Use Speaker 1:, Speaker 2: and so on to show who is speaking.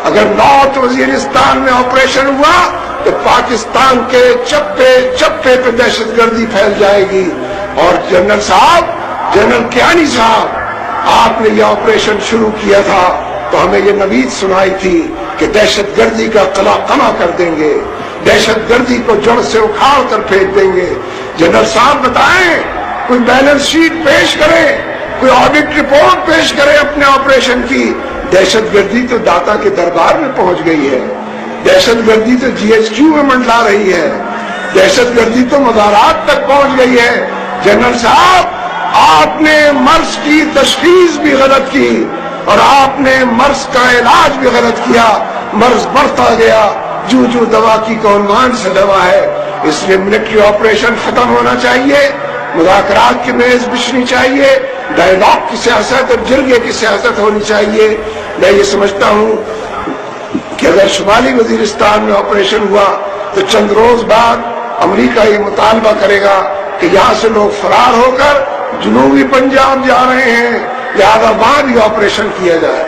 Speaker 1: اگر نارتھ وزیرستان میں آپریشن ہوا تو پاکستان کے چپے چپے پہ دہشت گردی پھیل جائے گی. اور جنرل صاحب، جنرل کیانی صاحب، آپ نے یہ آپریشن شروع کیا تھا تو ہمیں یہ نوید سنائی تھی کہ دہشت گردی کا قلعہ کر دیں گے، دہشت گردی کو جڑ سے اکھاڑ کر پھینک دیں گے. جنرل صاحب بتائیں، کوئی بیلنس شیٹ پیش کرے، کوئی آڈٹ رپورٹ پیش کرے اپنے آپریشن کی. دہشت گردی تو داتا کے دربار میں پہنچ گئی ہے، دہشت گردی تو جی ایچ کیو میں منڈلا رہی ہے، دہشت گردی تو مزارات تک پہنچ گئی ہے. جنرل صاحب، آپ نے مرض کی تشخیص بھی غلط کی اور آپ نے مرض کا علاج بھی غلط کیا. مرض بڑھتا گیا، جو دوا کی کونمان سے دوا ہے. اس لیے ملٹری آپریشن ختم ہونا چاہیے، مذاکرات کی میز بچھنی چاہیے، ڈائیلاگ کی سیاست اور جرگے کی سیاست ہونی چاہیے. میں یہ سمجھتا ہوں کہ اگر شمالی وزیرستان میں آپریشن ہوا تو چند روز بعد امریکہ یہ مطالبہ کرے گا کہ یہاں سے لوگ فرار ہو کر جنوبی پنجاب جا رہے ہیں، لہذا وہاں بھی آپریشن کیا جائے.